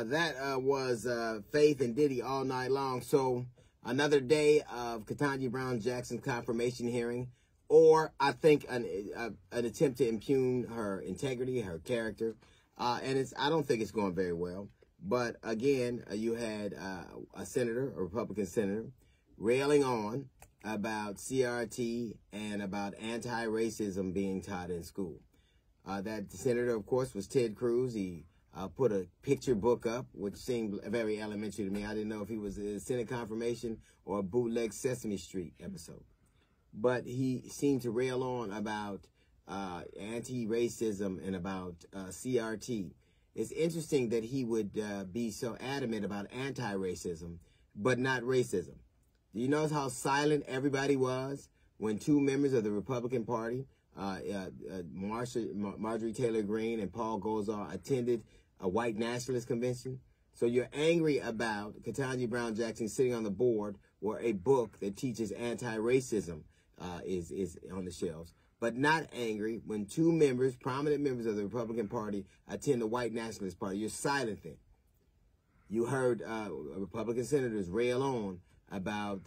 that was Faith and Diddy all night long. So another day of Ketanji Brown Jackson's confirmation hearing, or I think an attempt to impugn her integrity, her character, and I don't think it's going very well. But again, you had a senator, a Republican senator, railing on about CRT and about anti-racism being taught in school. That senator, of course, was Ted Cruz. He put a picture book up, which seemed very elementary to me. I didn't know if he was a Senate confirmation or a bootleg Sesame Street episode. But he seemed to rail on about anti-racism and about CRT. It's interesting that he would be so adamant about anti-racism, but not racism. Do you notice how silent everybody was when two members of the Republican Party, Marjorie Taylor Greene and Paul Gosar, attended a white nationalist convention? So you're angry about Ketanji Brown Jackson sitting on the board where a book that teaches anti-racism is on the shelves, but not angry when two members, prominent members of the Republican Party, attend the white nationalist party. You're silent then. You heard Republican senators rail on about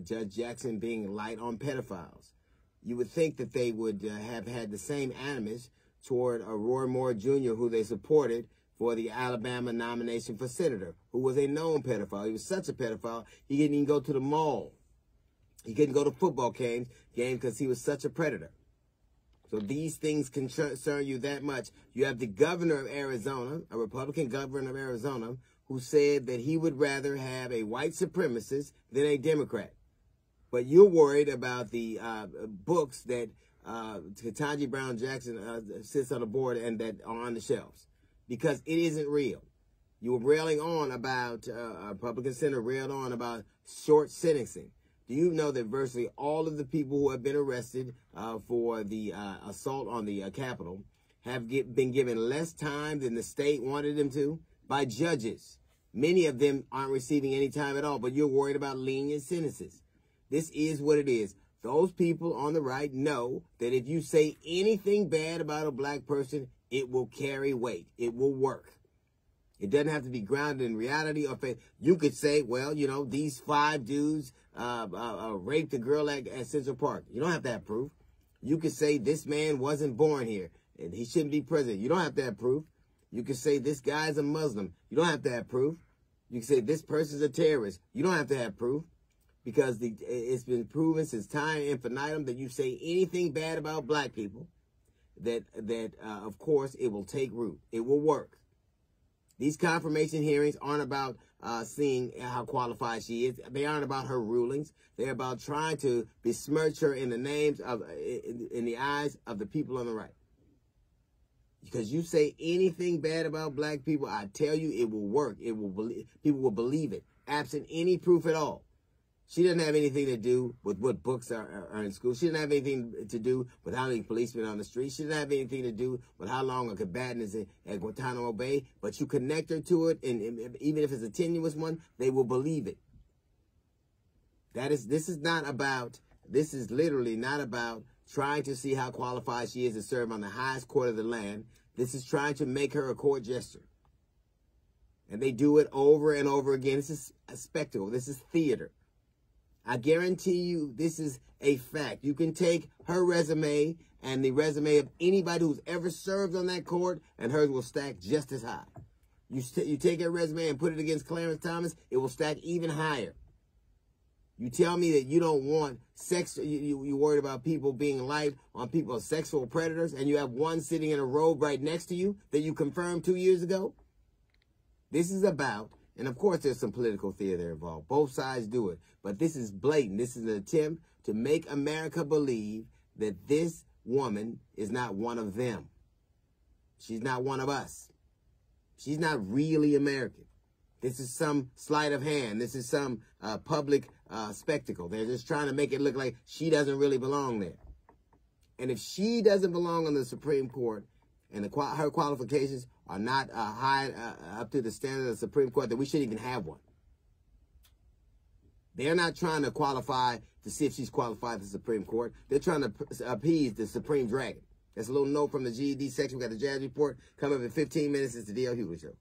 Judge Jackson being light on pedophiles. You would think that they would have had the same animus toward Roy Moore Jr., who they supported for the Alabama nomination for senator, who was a known pedophile. He was such a pedophile, he didn't even go to the mall. He couldn't go to football games because he was such a predator. So these things concern you that much. You have the governor of Arizona, a Republican governor of Arizona, who said that he would rather have a white supremacist than a Democrat. But you're worried about the books that Ketanji Brown Jackson sits on the board and that are on the shelves, because it isn't real. You were railing on about, a Republican senator railed on about short sentencing. Do you know that virtually all of the people who have been arrested for the assault on the Capitol have been given less time than the state wanted them to by judges? Many of them aren't receiving any time at all, but you're worried about lenient sentences. This is what it is. Those people on the right know that if you say anything bad about a black person, it will carry weight. It will work. It doesn't have to be grounded in reality or faith. You could say, well, you know, these 5 dudes raped a girl at Central Park. You don't have to have proof. You could say this man wasn't born here and he shouldn't be president. You don't have to have proof. You could say this guy's a Muslim. You don't have to have proof. You can say this person's a terrorist. You don't have to have proof, because it's been proven since time infinitum that you say anything bad about black people, that of course it will take root. It will work. These confirmation hearings aren't about seeing how qualified she is. They aren't about her rulings. They're about trying to besmirch her in the names of, in the eyes of the people on the right. Because you say anything bad about black people, I tell you, it will work. People will believe it, absent any proof at all. She doesn't have anything to do with what books are in school. She doesn't have anything to do with how many policemen on the street. She doesn't have anything to do with how long a combatant is at Guantanamo Bay. But you connect her to it, and even if it's a tenuous one, they will believe it. This is literally not about trying to see how qualified she is to serve on the highest court of the land. This is trying to make her a court jester. And they do it over and over again. This is a spectacle. This is theater. I guarantee you this is a fact. You can take her resume and the resume of anybody who's ever served on that court, and hers will stack just as high. You take her resume and put it against Clarence Thomas, it will stack even higher. You tell me that you don't want sex, you're worried about people being light on people as sexual predators, and you have one sitting in a robe right next to you that you confirmed 2 years ago? This is about, and of course there's some political theater involved. Both sides do it. But this is blatant. This is an attempt to make America believe that this woman is not one of them. She's not one of us. She's not really American. This is some sleight of hand. This is some public spectacle. They're just trying to make it look like she doesn't really belong there. And if she doesn't belong on the Supreme Court, and her qualifications are not high up to the standard of the Supreme Court, then we shouldn't even have one. They're not trying to qualify to see if she's qualified for the Supreme Court. They're trying to appease the Supreme Dragon. That's a little note from the GED section. We got the Jazz Report coming up in 15 minutes. It's the D.L. Hughley Show.